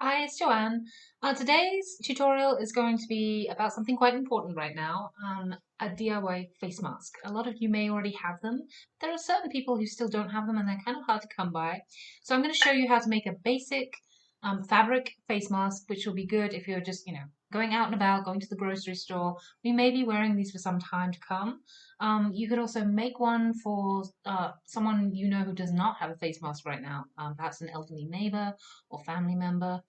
Hi, it's Joanne. Today's tutorial is going to be about something quite important right now, a DIY face mask. A lot of you may already have them. There are certain people who still don't have them and they're kind of hard to come by. So I'm going to show you how to make a basic fabric face mask, which will be good if you're just, going out and about, going to the grocery store. We may be wearing these for some time to come. You could also make one for someone you know who does not have a face mask right now, perhaps an elderly neighbor or family member.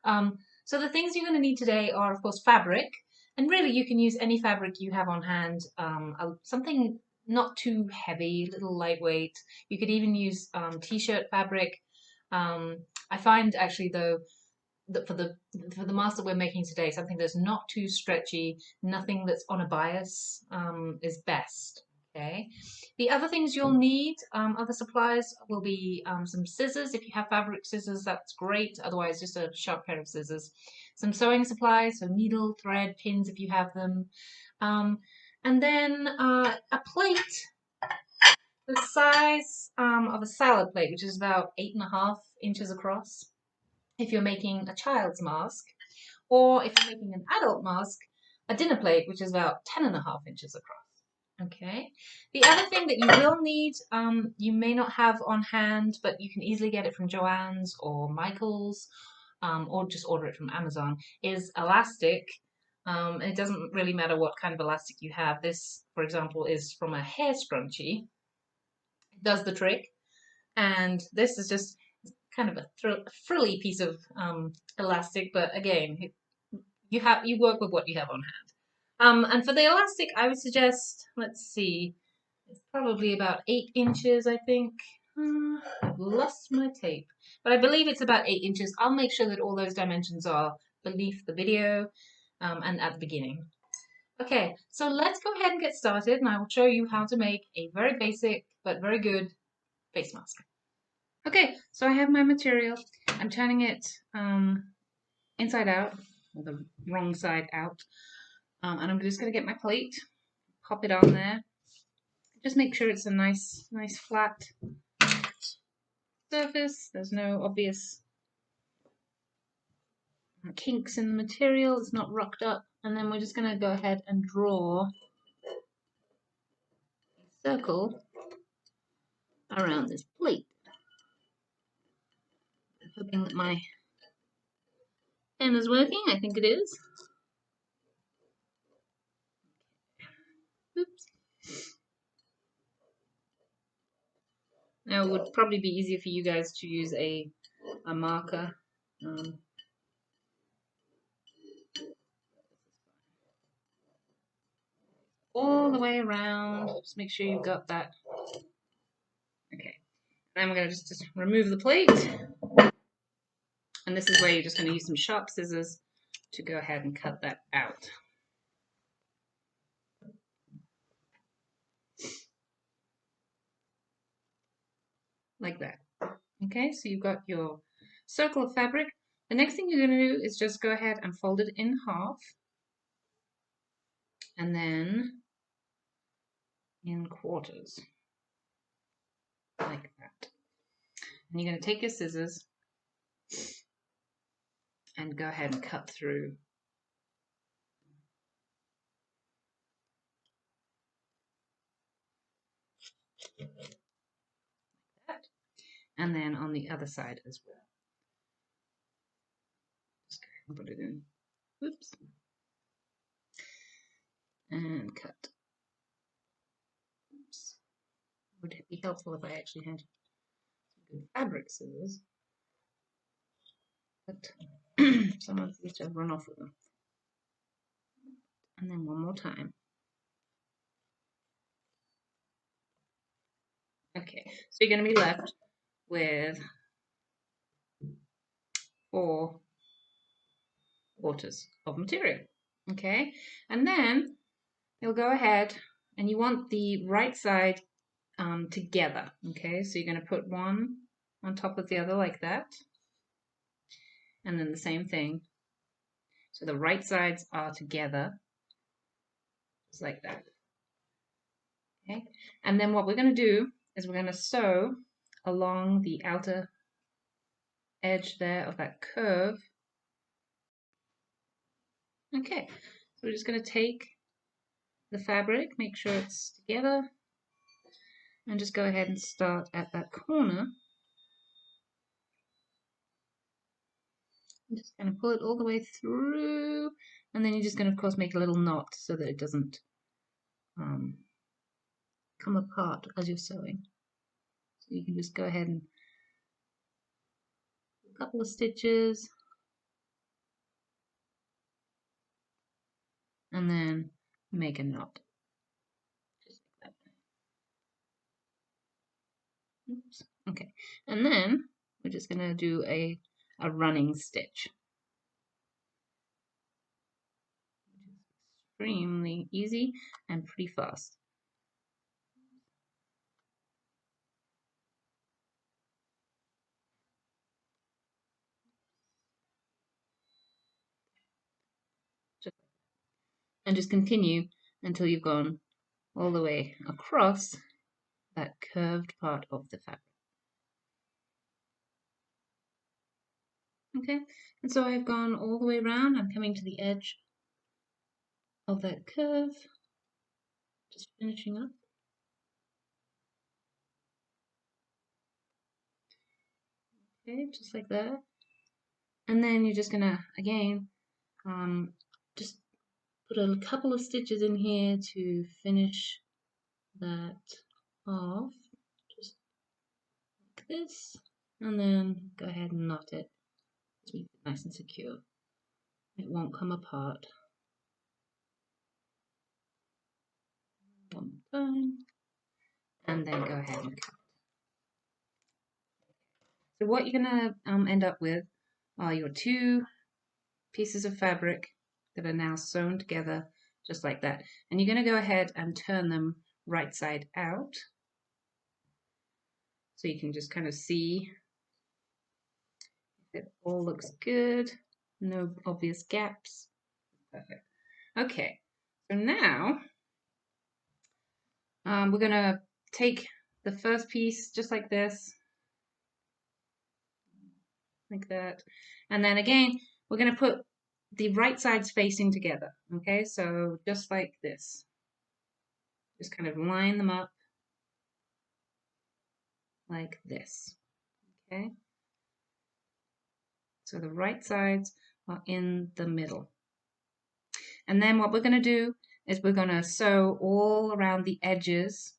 So the things you're going to need today are, of course, fabric, and really you can use any fabric you have on hand. Something not too heavy, a little lightweight. You could even use t-shirt fabric. I find actually though that for the mask that we're making today, something that's not too stretchy, nothing that's on a bias, is best. Okay. The other things you'll need, other supplies, will be some scissors. If you have fabric scissors, that's great. Otherwise, just a sharp pair of scissors. Some sewing supplies, so needle, thread, pins if you have them. And then a plate the size of a salad plate, which is about 8.5 inches across if you're making a child's mask, or if you're making an adult mask, a dinner plate, which is about 10.5 inches across. Okay. The other thing that you will need, you may not have on hand, but you can easily get it from Joann's or Michael's, or just order it from Amazon, is elastic. And it doesn't really matter what kind of elastic you have. This, for example, is from a hair scrunchie. It does the trick. And this is just kind of a frilly piece of elastic, but again, you work with what you have on hand. And for the elastic, I would suggest, let's see, it's probably about 8 inches, I think. I've lost my tape, but I believe it's about 8 inches. I'll make sure that all those dimensions are beneath the video and at the beginning. Okay, so let's go ahead and get started, and I will show you how to make a very basic but very good face mask. Okay, so I have my material. I'm turning it inside out, or the wrong side out. And I'm just going to get my plate, pop it on there. Just make sure it's a nice flat surface. There's no obvious kinks in the material. It's not rocked up. And then we're just going to go ahead and draw a circle around this plate. Hoping that my pen is working. I think it is. Oops. Now it would probably be easier for you guys to use a marker. All the way around. Just make sure you've got that. Okay. Then we're going to just remove the plate. And this is where you're just going to use some sharp scissors to go ahead and cut that out. Like that. Okay, so you've got your circle of fabric. The next thing you're going to do is just go ahead and fold it in half. And then in quarters. Like that. And you're going to take your scissors and go ahead and cut through. Like that. And then on the other side as well. Just go ahead and put it in. Oops. And cut. Oops. Would it be helpful if I actually had good fabric scissors? But some of these have run off with them. And then one more time. Okay, so you're going to be left with 4 quarters of material. Okay, and then you'll go ahead and you want the right side together. Okay, so you're going to put one on top of the other like that. And then the same thing. So the right sides are together, just like that. Okay, and then what we're going to do is we're going to sew along the outer edge there of that curve. Okay, so we're just going to take the fabric, make sure it's together, and just go ahead and start at that corner. I'm just going to pull it all the way through, and then you're just going to, of course, make a little knot so that it doesn't come apart as you're sewing. So you can just go ahead and a couple of stitches, and then make a knot. Just like that. Oops. Okay, and then we're just going to do a running stitch. Extremely easy and pretty fast. And just continue until you've gone all the way across that curved part of the fabric. Okay, and so I've gone all the way around. I'm coming to the edge of that curve, just finishing up. Okay, just like that. And then you're just gonna, again, just put a couple of stitches in here to finish that off, just like this, and then go ahead and knot it to make it nice and secure. It won't come apart. One time, and then go ahead and cut. So what you're gonna end up with are your two pieces of fabric that are now sewn together just like that. And you're going to go ahead and turn them right side out. So you can just kind of see if it all looks good. No obvious gaps. Perfect. Okay, so now we're going to take the first piece just like this. Like that. And then again, we're going to put the right sides facing together. Okay, so just like this. Just kind of line them up like this. Okay, so the right sides are in the middle. And then what we're going to do is we're going to sew all around the edges,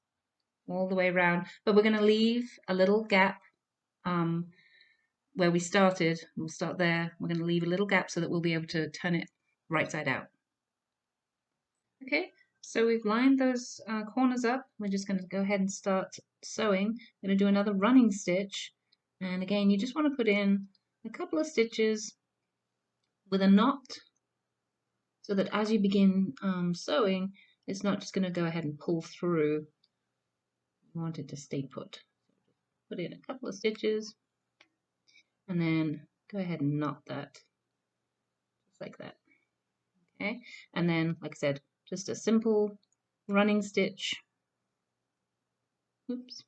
all the way around, but we're going to leave a little gap where we started. We'll start there. We're going to leave a little gap so that we'll be able to turn it right side out. Okay, so we've lined those corners up. We're just going to go ahead and start sewing. I'm going to do another running stitch. And again, you just want to put in a couple of stitches with a knot so that as you begin sewing, it's not just going to go ahead and pull through. You want it to stay put. Put in a couple of stitches and then go ahead and knot that just like that. Okay, and then like I said, just a simple running stitch. Oops.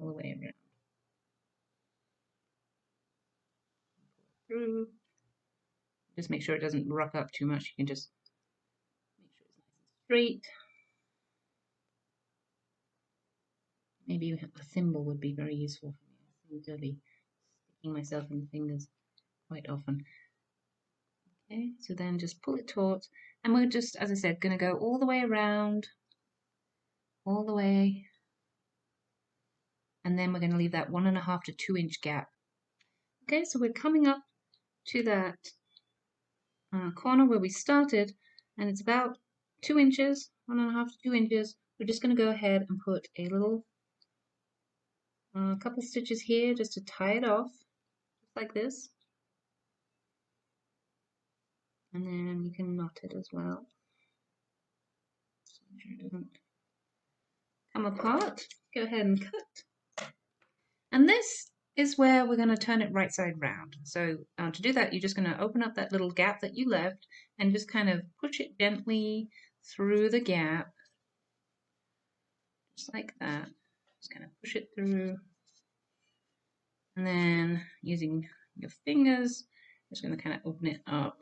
All the way around. Through. Just make sure it doesn't rough up too much. You can just make sure it's nice and straight. Maybe a thimble would be very useful for me. I seem to be sticking myself in the fingers quite often. Okay, so then just pull it taut, and we're just, as I said, going to go all the way around, all the way, and then we're going to leave that 1.5 to 2 inch gap. Okay, so we're coming up to that corner where we started, and it's about 2 inches, 1.5 to 2 inches. We're just going to go ahead and put a little couple stitches here just to tie it off, just like this. And then you can knot it as well. Just make sure it doesn't come apart. Go ahead and cut. And this is where we're going to turn it right side round. So to do that, you're just going to open up that little gap that you left and just kind of push it gently through the gap, just like that. Just kind of push it through. And then using your fingers, just going to kind of open it up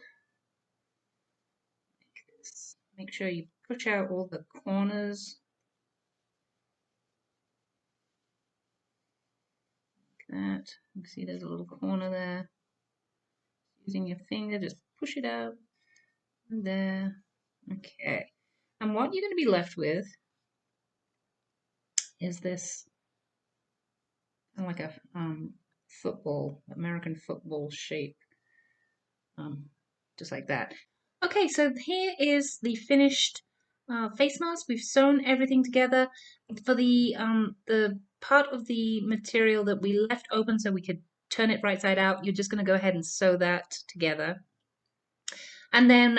like this. Make sure you push out all the corners. Like that. You can see there's a little corner there. Using your finger, just push it out. And there. Okay. And what you're going to be left with is this kind of like a American football shape. Just like that. Okay, so here is the finished face mask. We've sewn everything together. For the part of the material that we left open so we could turn it right side out, you're just going to go ahead and sew that together. And then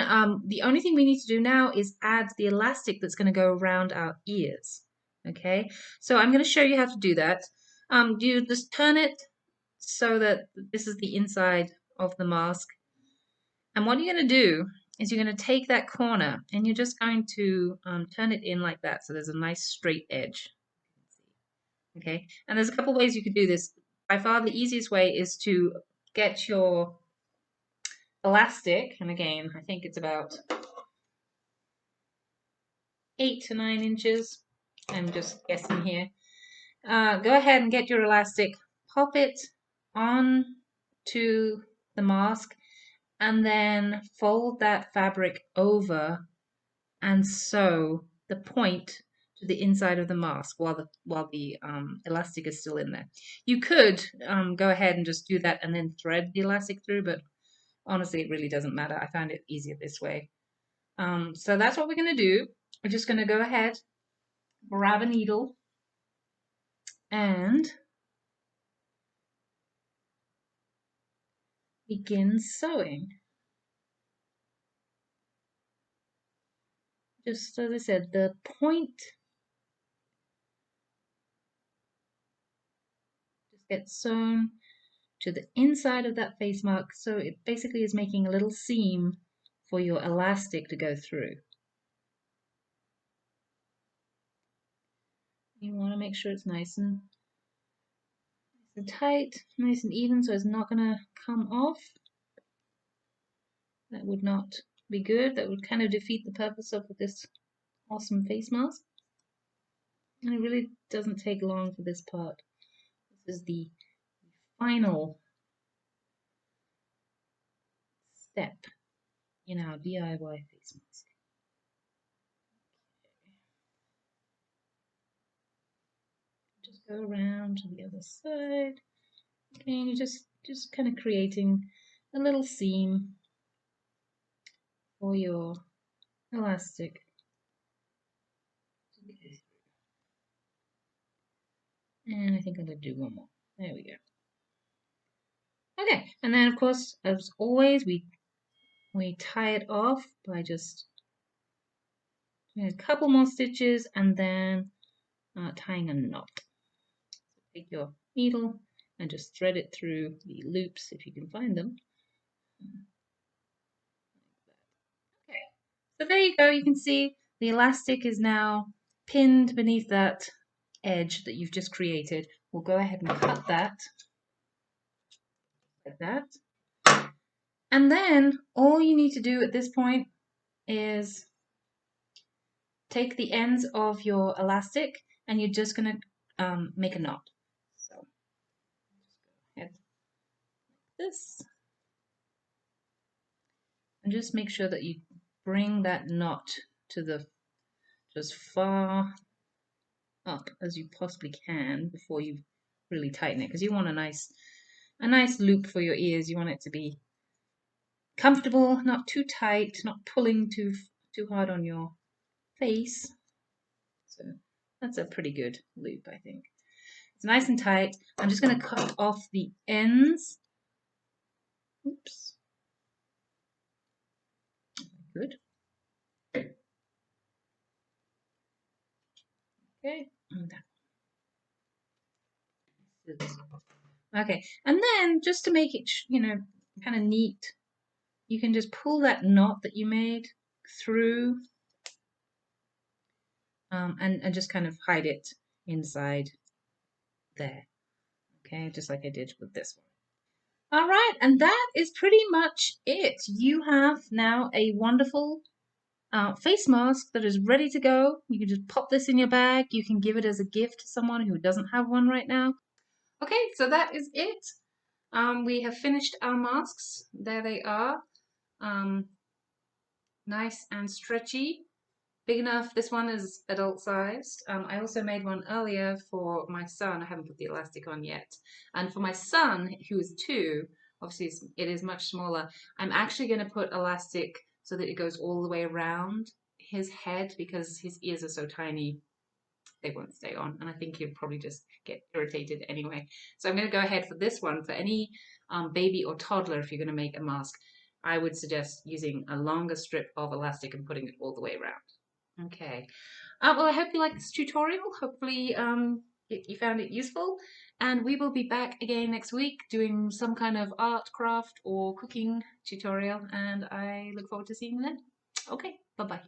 the only thing we need to do now is add the elastic that's going to go around our ears. Okay, so I'm going to show you how to do that. You just turn it so that this is the inside of the mask. And what you're going to do is you're going to take that corner and you're just going to turn it in like that so there's a nice straight edge. Okay, and there's a couple ways you could do this. By far the easiest way is to get your elastic, and again I think it's about 8 to 9 inches. I'm just guessing here. Go ahead and get your elastic, pop it on to the mask, and then fold that fabric over and sew the point to the inside of the mask while the elastic is still in there. You could go ahead and just do that and then thread the elastic through, but honestly, it really doesn't matter. I find it easier this way. So that's what we're going to do. We're just going to go ahead, grab a needle, and begin sewing. Just as I said, the point just gets sewn to the inside of that face mark, so it basically is making a little seam for your elastic to go through. You want to make sure it's nice and tight, nice and even, so it's not going to come off. That would not be good. That would kind of defeat the purpose of this awesome face mask. And it really doesn't take long for this part. This is the final step in our DIY face mask. Just go around to the other side. Okay, and you're just kind of creating a little seam for your elastic. And I think I'm going to do one more. There we go. Okay, and then of course, as always, we tie it off by just doing a couple more stitches and then tying a knot. So take your needle and just thread it through the loops if you can find them. Okay, so there you go. You can see the elastic is now pinned beneath that edge that you've just created. We'll go ahead and cut that like that. And then all you need to do at this point is take the ends of your elastic and you're just going to make a knot. So just go ahead like this. And just make sure that you bring that knot to as far up as you possibly can before you really tighten it, because you want a nice loop for your ears. You want it to be comfortable, not too tight, not pulling too hard on your face. So that's a pretty good loop, I think. It's nice and tight. I'm just going to cut off the ends. Oops. Good. Okay. Okay, and then just to make it, kind of neat, you can just pull that knot that you made through and just kind of hide it inside there. Okay, just like I did with this one. All right, and that is pretty much it. You have now a wonderful face mask that is ready to go. You can just pop this in your bag. You can give it as a gift to someone who doesn't have one right now. Okay, so that is it. We have finished our masks. There they are. Nice and stretchy. Big enough. This one is adult sized. I also made one earlier for my son. I haven't put the elastic on yet. And for my son, who is 2, obviously it is much smaller. I'm actually going to put elastic so that it goes all the way around his head because his ears are so tiny they won't stay on. And I think he'll probably just get irritated anyway. So I'm going to go ahead for this one. For any baby or toddler, if you're going to make a mask, I would suggest using a longer strip of elastic and putting it all the way around. Okay. Well, I hope you liked this tutorial. Hopefully you found it useful. And we will be back again next week doing some kind of art, craft, or cooking tutorial. And I look forward to seeing you then. Okay, bye-bye.